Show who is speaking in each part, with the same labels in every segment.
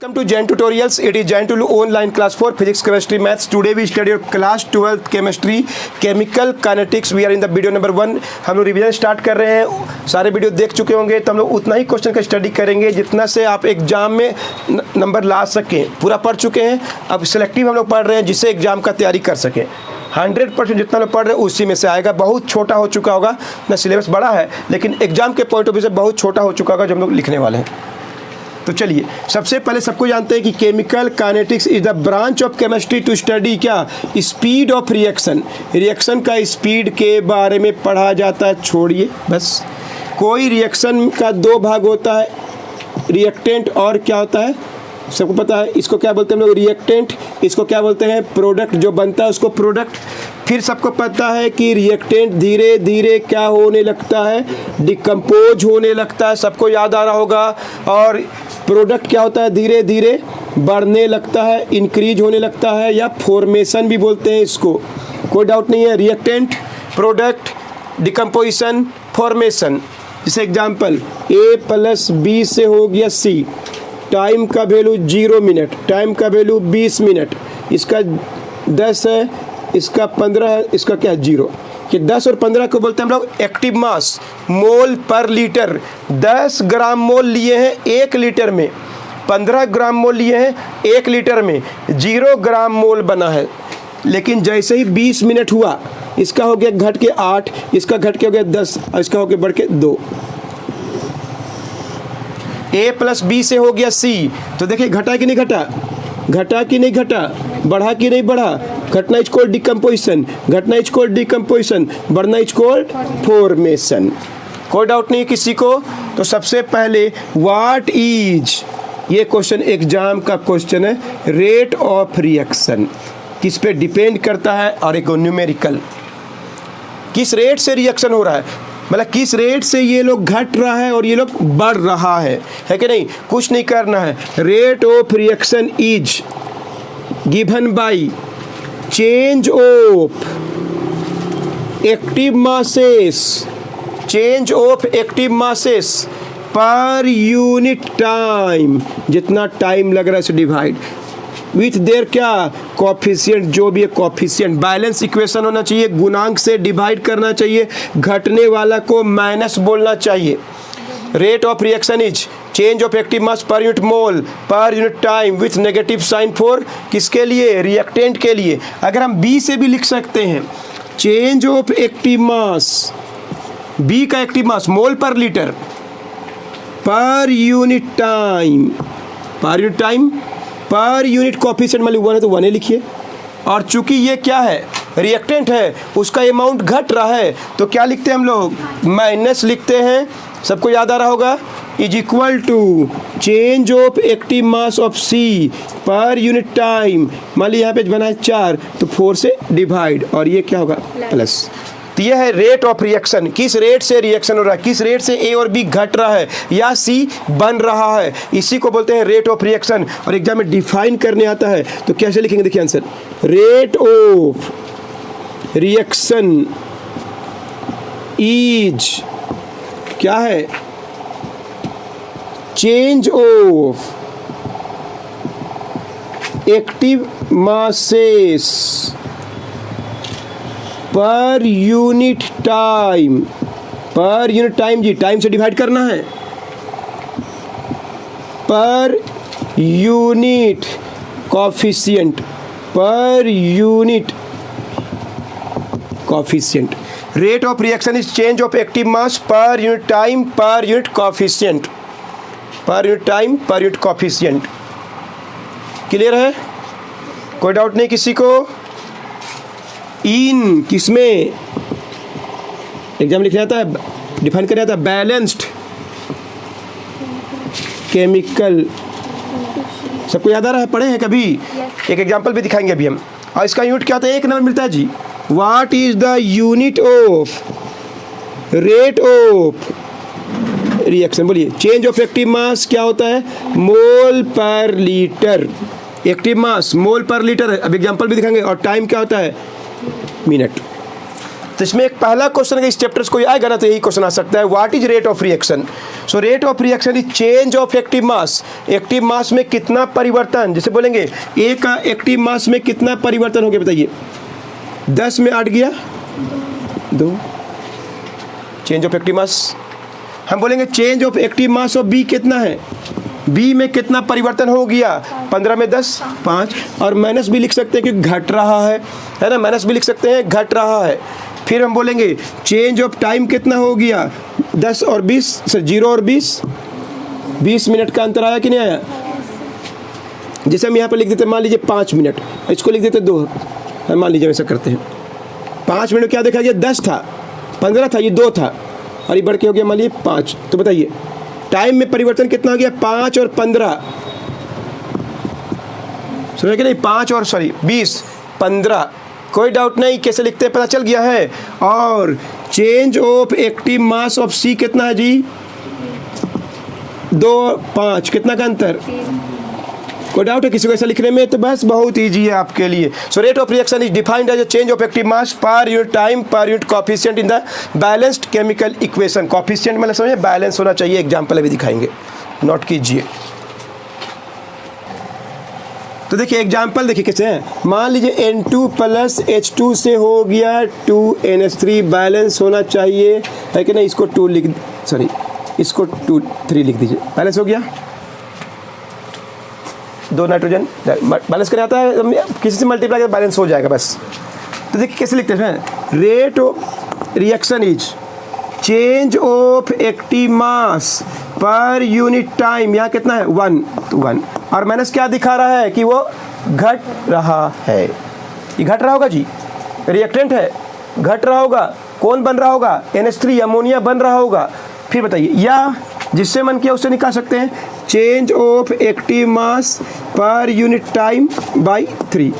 Speaker 1: Welcome to Jain Tutorials. It is Jain Tulu online class for physics, chemistry, maths. Today we study your class 12th chemistry, chemical kinetics. We are in the video number 1. हम लोग revision start कर रहे हैं. सारे video देख चुके होंगे तो हम लोग उतना ही क्वेश्चन का स्टडी करेंगे जितना से आप एग्जाम में नंबर ला सकें. पूरा पढ़ चुके हैं, अब सिलेक्टिव हम लोग पढ़ रहे हैं जिससे एग्जाम का तैयारी कर सकें. 100% जितना लोग पढ़ रहे हैं उसी में से आएगा. बहुत छोटा हो चुका होगा ना, सिलेबस बड़ा है लेकिन एग्जाम के पॉइंट ऑफ व्यू से बहुत छोटा हो चुका होगा जो हम लोग लिखने वाले हैं. तो चलिए, सबसे पहले सबको जानते हैं कि chemical kinetics is the branch of chemistry to study क्या, स्पीड ऑफ रिएक्शन. रिएक्शन का स्पीड के बारे में पढ़ा जाता है. छोड़िए बस, कोई रिएक्शन का दो भाग होता है, रिएक्टेंट और क्या होता है सबको पता है. इसको क्या बोलते हैं हम लोग, रिएक्टेंट. इसको क्या बोलते हैं, प्रोडक्ट. जो बनता है उसको प्रोडक्ट. फिर सबको पता है कि रिएक्टेंट धीरे धीरे क्या होने लगता है, डिकम्पोज होने लगता है. सबको याद आ रहा होगा. और प्रोडक्ट क्या होता है, धीरे धीरे बढ़ने लगता है, इंक्रीज होने लगता है, या फॉर्मेशन भी बोलते हैं इसको. कोई डाउट नहीं है. Reactant, product, decomposition, formation. जैसे एग्जांपल, A+B से हो गया C. टाइम का वैल्यू 0 मिनट, टाइम का वैल्यू 20 मिनट. इसका 10 है, इसका 15 है, इसका क्या है 0. कि 10 और 15 को बोलते हैं हम लोग active mass, mole per litre. 10 ग्राम मोल लिए हैं 1 लीटर में, 15 ग्राम मोल लिए हैं 1 लीटर में, 0 ग्राम मोल बना है. लेकिन जैसे ही 20 मिनट हुआ, इसका हो गया घट के 8, इसका घट के हो गया 10 और इसका हो गया बढ़ के 2. A+B से हो गया C. तो देखिए घटा कि नहीं घटा, घटा कि नहीं घटा, बढ़ा कि नहीं बढ़ा. घटना इज कॉल्ड डिकम्पोजिशन, घटना इज कॉल्ड डिकम्पोजिशन, बढ़ना इज कॉल्ड फॉर्मेशन. कोई डाउट नहीं किसी को. तो सबसे पहले व्हाट इज, ये क्वेश्चन एग्जाम का क्वेश्चन है, रेट ऑफ रिएक्शन किस पे डिपेंड करता है. और एक न्यूमेरिकल, किस रेट से रिएक्शन हो रहा है, मतलब किस रेट से ये लोग घट रहा है और ये लोग बढ़ रहा है कि नहीं. कुछ नहीं करना है. Rate of reaction is given by change of active masses, change of active masses per unit time. जितना टाइम लग रहा है उसे डिवाइड विथ देयर क्या, कोफिशिएंट. जो भी है कोफिशिएंट, बैलेंस इक्वेशन होना चाहिए, गुणांक से डिवाइड करना चाहिए, घटने वाला को माइनस बोलना चाहिए. Rate of reaction is change of active mass per unit mole per unit time with negative sign for, किसके लिए, रिएक्टेंट के लिए. अगर हम बी से भी लिख सकते हैं, change of active mass, B का active mass mole per litre per unit time, per unit time per unit coefficient, मतलब 1 है तो 1 ही लिखिए. और चूंकि ये क्या है, रिएक्टेंट है, उसका अमाउंट घट रहा है तो क्या लिखते हैं हम लोग, माइनस लिखते हैं. सबको याद आ रहा होगा. Is equal to change of active mass of C per unit time. मान लीजिए यहाँ पे बना है 4 तो 4 से डिवाइड, और ये क्या होगा प्लस. तो ये है रेट ऑफ रिएक्शन. किस रेट से रिएक्शन हो रहा है, किस रेट से ए और बी घट रहा है या सी बन रहा है, इसी को बोलते हैं रेट ऑफ रिएक्शन. और एग्जाम में डिफाइन करने आता है तो कैसे लिखेंगे, देखिए answer. Rate of reaction is क्या है, change of active masses per unit time. Per unit time जी, टाइम से डिवाइड करना है, per unit coefficient, per unit coefficient. Rate of reaction is change of active mass per unit time per unit coefficient, per unit time per unit coefficient. Clear है, कोई doubt नहीं किसी को. इन किसमें एग्जाम लिखना आता है, डिफाइन करना आता है, बैलेंस्ड केमिकल. सबको याद आ रहा है, पढ़े हैं कभी. एक एग्जांपल भी दिखाएंगे अभी हम. और इसका यूनिट क्या होता है, 1 नंबर मिलता है जी. What is the unit of rate of reaction, बोलिए. चेंज ऑफ एक्टिव मास क्या होता है, मोल per litre. Active mass mole per litre है. अब एग्जांपल भी दिखाएंगे. और टाइम क्या होता है, मिनट. तो इसमें एक पहला क्वेश्चन अगर इस चैप्टर से कोई आएगा ना तो यही क्वेश्चन आ सकता है, what is rate of reaction. So rate of reaction is change of active mass. Active mass में कितना परिवर्तन, जैसे बोलेंगे ए का एक्टिव मास में कितना परिवर्तन हो गया बताइए, 10 में 8 गया 2, चेंज ऑफ एक्टिव मास। हम बोलेंगे change of active mass of B कितना है, बी में कितना परिवर्तन हो गया, 15 में 10 5, और माइनस भी लिख सकते हैं कि घट रहा है ना, माइनस भी लिख सकते हैं घट रहा है। फिर हम बोलेंगे चेंज ऑफ टाइम कितना हो गया, 10 और 20 सर 0 और 20 मिनट का अंतर आया कि नहीं आया। जैसे हम यहाँ पर लिख देते मान लीजिए 5 मिनट, इसको लिख देते 2, मान लीजिए ऐसा करते हैं 5 मिनट क्या देखा गया, 10 था 15 था, ये 2 था और ये बढ़ के हो गया मान लीजिए 5। तो बताइए टाइम में परिवर्तन कितना हो गया, 5 और 15, समझ कि नहीं, 5 और 20 15, कोई डाउट नहीं, कैसे लिखते हैं पता चल गया है। और change of active mass of C कितना है जी, 2 5, कितना का अंतर, कोई डाउट है किसी को ऐसा लिखने में, तो बस बहुत ईजी है आपके लिए। So rate of reaction is defined as a change of active mass per unit time per unit coefficient in the balanced chemical equation. Coefficient मतलब समझिए बैलेंस होना चाहिए, एग्जांपल अभी दिखाएंगे, नोट कीजिए। तो देखिए एग्जांपल देखिए कैसे हैं, मान लीजिए N2 प्लस H2 से हो गया 2NH3, बैलेंस होना चाहिए है कि नहीं, इसको 2 लिख, सॉरी इसको 2 3 लिख दीजिए, बैलेंस हो गया, 2 नाइट्रोजन बैलेंस करने आता है, किसी से मल्टीप्लाई कर बैलेंस हो जाएगा बस। तो देखिए कैसे लिखते हैं, rate of reaction is change of active mass per unit time, यहाँ कितना है 1, तो 1, और माइनस क्या दिखा रहा है कि वो घट रहा है, ये घट रहा होगा जी, रिएक्टेंट है घट रहा होगा, कौन बन रहा होगा, NH3 अमोनिया बन रहा होगा। फिर बताइए, या जिससे मन किया उससे निकाल सकते हैं, change of active mass per unit time by 3।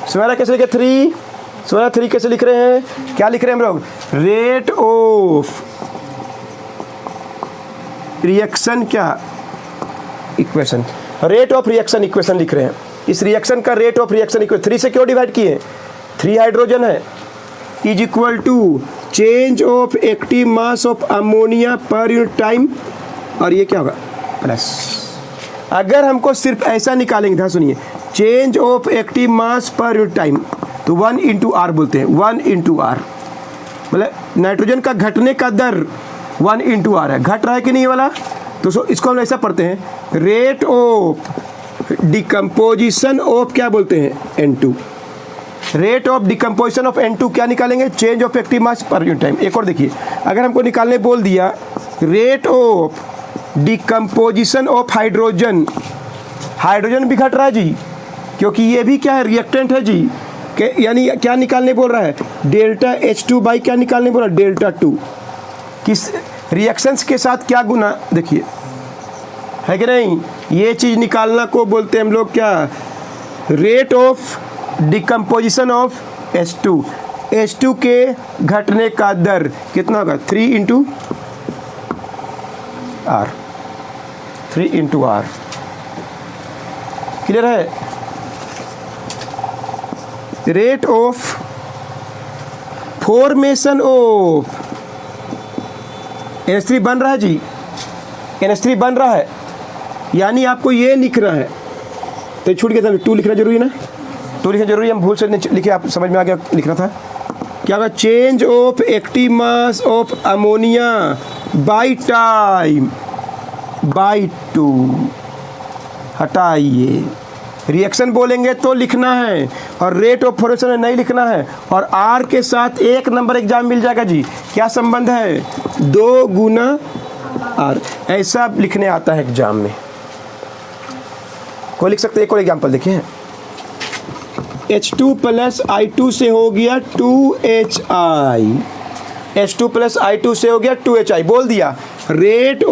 Speaker 1: सवाल कैसे लिखे 3, सवाल 3 कैसे लिख रहे हैं, क्या लिख रहे हैं हम लोग, रेट ऑफ रिएक्शन क्या equation, rate of reaction equation लिख रहे हैं। इस रिएक्शन का रेट ऑफ रिएक्शन इक्वेशन 3 से क्यों डिवाइड किए, 3 हाइड्रोजन है, is equal to change of active mass of ammonia per unit time, और ये क्या होगा प्लस। अगर हमको सिर्फ ऐसा निकालेंगे, ध्यान सुनिए, change of active mass per unit time, तो 1 इंटू आर बोलते हैं, 1 इंटू आर, मतलब नाइट्रोजन का घटने का दर 1 इंटू आर है, घट रहा है कि नहीं वाला। तो इसको हम ऐसा पढ़ते हैं, रेट ऑफ डिकम्पोजिशन ऑफ क्या बोलते हैं, N2, rate of decomposition of N2 क्या निकालेंगे, change of active mass per unit time. एक और देखिए, अगर हमको निकालने बोल दिया rate of decomposition of hydrogen, hydrogen भी घट रहा है जी, क्योंकि ये भी क्या है, रिएक्टेंट है जी, यानी क्या निकालने बोल रहा है, डेल्टा H2 बाई क्या निकालने बोल रहा है, डेल्टा 2। किस रिएक्शंस के साथ क्या गुना, देखिए है कि नहीं, ये चीज़ निकालना को बोलते हैं हम लोग क्या, rate of decomposition of H2 के घटने का दर कितना होगा, 3 into R, 3 into R, clear है। Rate of formation of NH3 बन रहा है जी, NH3 बन रहा है, यानी आपको ये लिखना है, तो छूट गया था, 2 लिखना जरूरी है ना, 2 लिखना जरूरी है, हम भूल से नहीं लिखे, आप समझ में आ गया लिखना था क्या होगा, change of active mass of ammonia by time by 2, हटाइए, रिएक्शन बोलेंगे तो लिखना है, और रेट ऑफ फॉर्मेशन में नहीं लिखना है, और आर के साथ 1 नंबर एग्जाम मिल जाएगा जी, क्या संबंध है, 2 गुना आर, ऐसा लिखने आता है एग्जाम में, कोई लिख सकते हैं। एक और एग्जाम्पल देखिए, H2 प्लस I2 से हो गया 2HI, H2 प्लस I2 से हो गया 2HI, बोल दिया रेट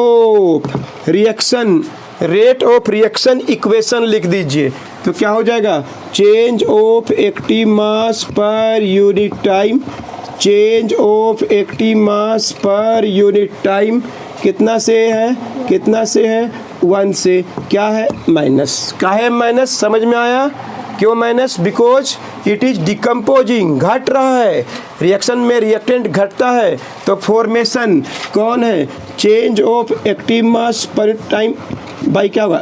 Speaker 1: ऑफ रिएक्शन इक्वेशन लिख दीजिए, तो क्या हो जाएगा, change of active mass per unit time, change of active mass per unit time कितना से है, 1 से, क्या है माइनस, क्या है माइनस, समझ में आया, क्यों minus, because it is decomposing, घट रहा है, रिएक्शन में रिएक्टेंट घटता है, तो फॉर्मेशन कौन है, चेंज ऑफ एक्टिव मास पर टाइम बाई क्या होगा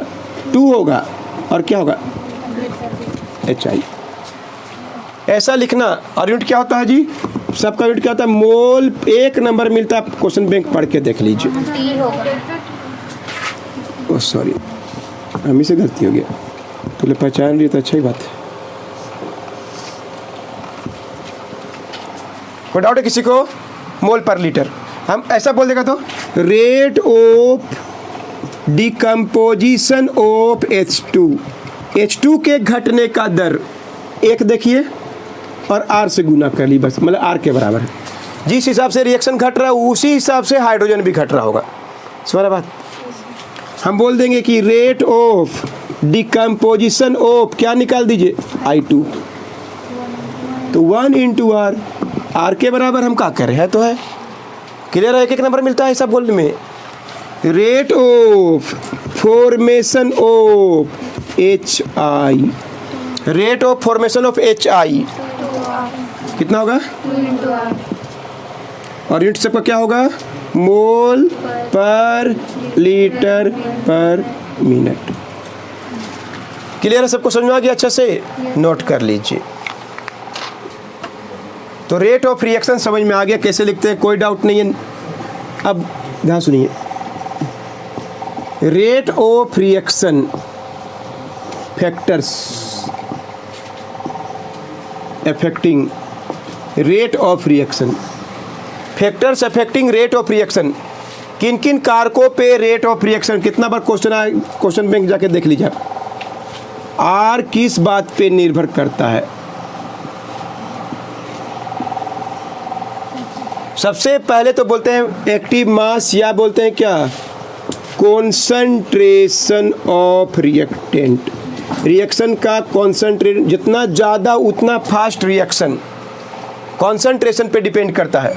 Speaker 1: 2 होगा, और क्या होगा HI। ऐसा लिखना। और यूनिट क्या होता है जी, सबका यूनिट क्या होता है, मोल। 1 नंबर मिलता है, क्वेश्चन बैंक पढ़ के देख लीजिए। ओह सॉरी, हम ही से गलती हो गया, तो पहचान रही तो अच्छा ही बात है। कोई डाउट है किसी को, मोल पर लीटर हम ऐसा बोल देगा तो rate of decomposition of H2 के घटने का दर 1 देखिए और R से गुना कर ली, बस मतलब R के बराबर है। जिस हिसाब से रिएक्शन घट रहा है उसी हिसाब से हाइड्रोजन भी घट रहा होगा। समझ बात, हम बोल देंगे कि रेट ऑफ डिकम्पोजिशन ऑफ क्या निकाल दीजिए I2, तो 1 इंटू R के बराबर हम क्या कर रहे हैं, तो है क्लियर है। 1 नंबर मिलता है ऐसा बोलने में। Rate of formation of HI, rate of formation of HI कितना होगा, और यूनिट सबका क्या होगा, मोल पर लीटर पर मिनट। क्लियर है, सबको समझ में आ गया, अच्छा से नोट कर लीजिए। तो रेट ऑफ रिएक्शन समझ में आ गया, कैसे लिखते हैं, कोई डाउट नहीं है। अब ध्यान सुनिए, rate of reaction factors affecting rate of reaction, factors affecting rate of reaction, किन किन कारकों पे रेट ऑफ रिएक्शन, कितना बार क्वेश्चन आए, क्वेश्चन बैंक जाके देख लीजिए। R किस बात पे निर्भर करता है, सबसे पहले तो बोलते हैं एक्टिव मास, या बोलते हैं क्या, कॉन्सेंट्रेशन ऑफ रिएक्टेंट। रिएक्शन का कॉन्सेंट्रेट जितना ज़्यादा उतना फास्ट रिएक्शन कॉन्सेंट्रेशन पे डिपेंड करता है।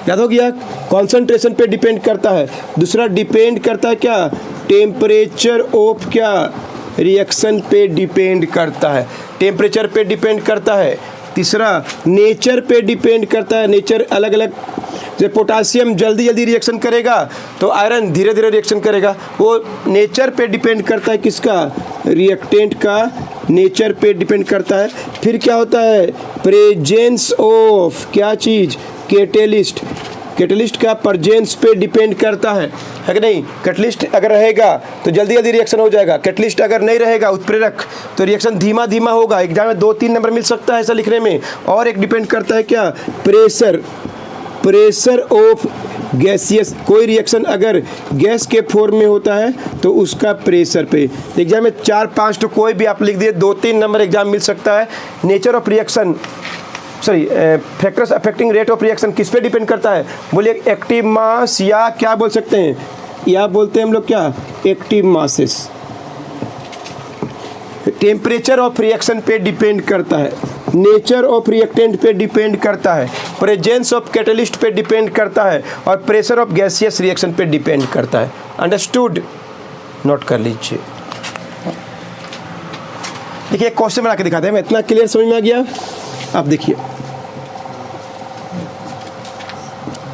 Speaker 1: याद हो गया, कॉन्सेंट्रेशन पे डिपेंड करता है। दूसरा डिपेंड करता है क्या, टेम्परेचर ऑफ क्या, रिएक्शन पे डिपेंड करता है, टेम्परेचर पे डिपेंड करता है। तीसरा नेचर पे डिपेंड करता है, नेचर अलग अलग, जैसे पोटासियम जल्दी जल्दी रिएक्शन करेगा तो आयरन धीरे धीरे रिएक्शन करेगा, वो नेचर पे डिपेंड करता है, किसका, रिएक्टेंट का नेचर पे डिपेंड करता है। फिर क्या होता है, प्रेजेंस ऑफ क्या चीज़, कैटेलिस्ट, कैटेलिस्ट का प्रेजेंस पे डिपेंड करता है कि नहीं। कैटलिस्ट अगर रहेगा तो जल्दी जल्दी रिएक्शन हो जाएगा, कैटलिस्ट अगर नहीं रहेगा उत्प्रेरक तो रिएक्शन धीमा धीमा होगा। एग्जाम में 2-3 नंबर मिल सकता है ऐसा लिखने में। और एक डिपेंड करता है क्या, प्रेशर, प्रेशर ऑफ गैसियस, कोई रिएक्शन अगर गैस के फॉर्म में होता है तो उसका प्रेशर पे। एग्जाम में 4-5 तो कोई भी आप लिख दिए, 2-3 नंबर एग्जाम मिल सकता है। Nature of reaction, sorry factors affecting rate of reaction किस पे डिपेंड करता है, बोलिए एक्टिव मास, या क्या बोल सकते हैं, या बोलते हैं हम लोग क्या, active masses. Temperature of reaction पे डिपेंड करता है, नेचर ऑफ रिएक्टेंट पे डिपेंड करता है, प्रेजेंस ऑफ कैटलिस्ट पे डिपेंड करता है, और प्रेशर ऑफ गैसियस रिएक्शन पे डिपेंड करता है। अंडरस्टूड, नोट कर लीजिए। देखिए एक क्वेश्चन बना के दिखाते हैं, मैं इतना क्लियर समझ में आ गया। अब देखिए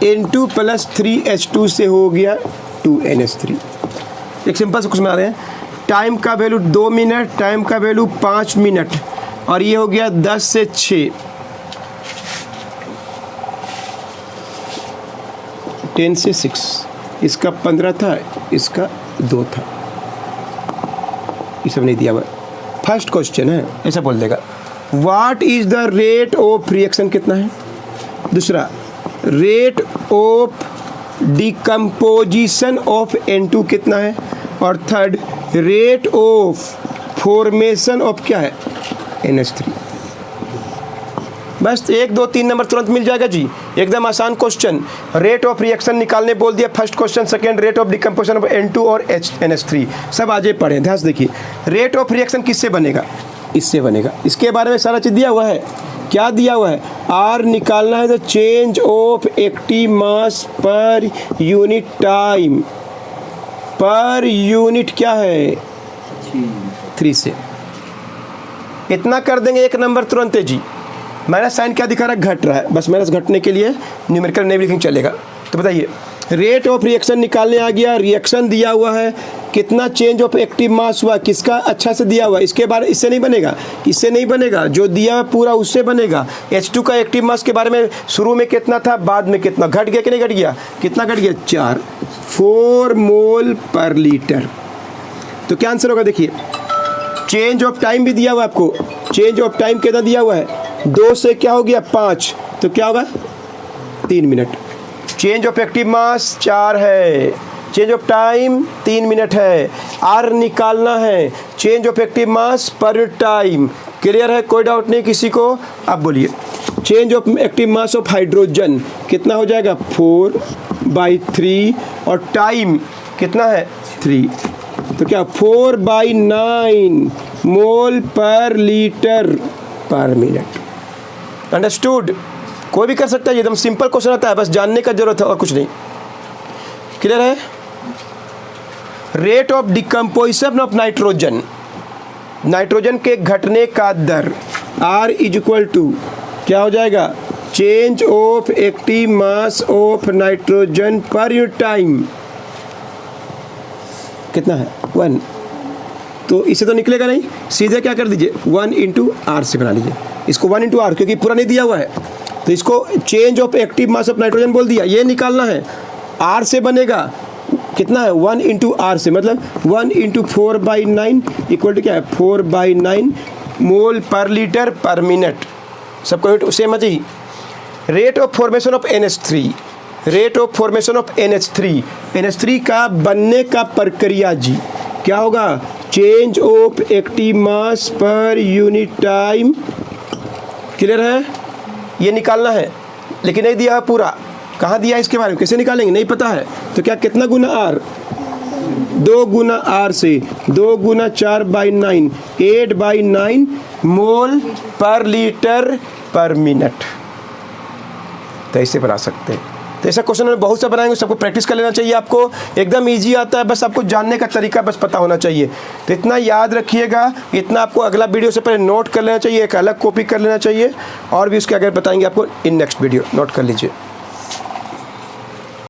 Speaker 1: N2 + 3H2 से हो गया 2NH3। एक सिंपल से कुछ बना रहे हैं, टाइम का वैल्यू 2 मिनट, टाइम का वैल्यू 5 मिनट, और ये हो गया 10 से 6, 10 से 6, इसका 15 था, इसका 2 था, ये सब नहीं दिया हुआ। फर्स्ट क्वेश्चन है, ऐसा बोल देगा what is the rate of reaction कितना है, दूसरा rate of decomposition of N2 कितना है, और third rate of formation of क्या है NH3। बस 1, 2, 3 नंबर तुरंत मिल जाएगा जी, एकदम आसान क्वेश्चन। रेट ऑफ रिएक्शन निकालने बोल दिया first question, second rate of decomposition of N2 और NH3, सब आगे पढ़े। ध्यान से देखिए, रेट ऑफ रिएक्शन किससे बनेगा, इससे बनेगा, इसके बारे में सारा चीज़ दिया हुआ है। क्या दिया हुआ है, R निकालना है तो change of active mass per unit time, per unit क्या है 3 से। इतना कर देंगे एक नंबर तुरंत है जी। माइनस साइन क्या दिखा रहा है, घट रहा है, बस माइनस घटने के लिए न्यूमेरिकल नहीं लिखेंगे चलेगा। तो बताइए रेट ऑफ रिएक्शन निकालने आ गया, रिएक्शन दिया हुआ है, कितना चेंज ऑफ एक्टिव मास हुआ, किसका अच्छा से दिया हुआ, इसके बारे इससे नहीं बनेगा, इससे नहीं बनेगा, जो दिया हुआ पूरा उससे बनेगा। H2 का एक्टिव मास के बारे में शुरू में कितना था, बाद में कितना, घट गया कि नहीं घट गया, कितना घट गया, 4, 4 मोल पर लीटर। तो क्या आंसर होगा, देखिए चेंज ऑफ टाइम भी दिया हुआ आपको, चेंज ऑफ टाइम कितना दिया हुआ है, 2 से क्या हो गया 5, तो क्या होगा 3 मिनट। चेंज ऑफ एक्टिव मास 4 है, चेंज ऑफ टाइम 3 मिनट है, आर निकालना है, चेंज ऑफ एक्टिव मास पर टाइम। क्लियर है, कोई डाउट नहीं किसी को। अब बोलिए change of active mass of hydrogen कितना हो जाएगा, 4/3 और टाइम कितना है 3, तो क्या 4/9 मोल पर लीटर पर मिनट। अंडरस्टूड, कोई भी कर सकता है, एकदम सिंपल क्वेश्चन आता है, बस जानने का जरूरत है और कुछ नहीं। क्लियर है। Rate of decomposition of nitrogen, nitrogen के घटने का दर R = क्या हो जाएगा, change of active mass of nitrogen पर यूनिट टाइम कितना है 1, तो इसे तो निकलेगा नहीं, सीधे क्या कर दीजिए 1 × R से बना लीजिए इसको, 1 × R, क्योंकि पूरा नहीं दिया हुआ है तो इसको change of active mass of nitrogen बोल दिया, ये निकालना है, R से बनेगा कितना है 1 × R से, मतलब 1 × 4/9 = क्या है 4/9 मोल पर लीटर पर मिनट। सबको सेम है। Rate of formation of NH3, rate of formation of NH3 का बनने का प्रक्रिया जी क्या होगा, change of active mass per unit time. Clear है, ये निकालना है लेकिन नहीं दिया है पूरा, कहाँ दिया है इसके बारे में कैसे निकालेंगे नहीं पता है, तो क्या कितना गुना R, 2 गुना R से 2 गुना 4/9 8/9 मोल पर लीटर पर मिनट। तो ऐसे बना सकते हैं। तो ऐसा क्वेश्चन में बहुत सा बनाएंगे, सबको प्रैक्टिस कर लेना चाहिए, आपको एकदम इजी आता है, बस आपको जानने का तरीका बस पता होना चाहिए। तो इतना याद रखिएगा, इतना आपको अगला वीडियो से पहले नोट कर लेना चाहिए, एक अलग कॉपी कर लेना चाहिए, और भी उसके आगे बताएंगे आपको इन नेक्स्ट वीडियो, नोट कर लीजिए।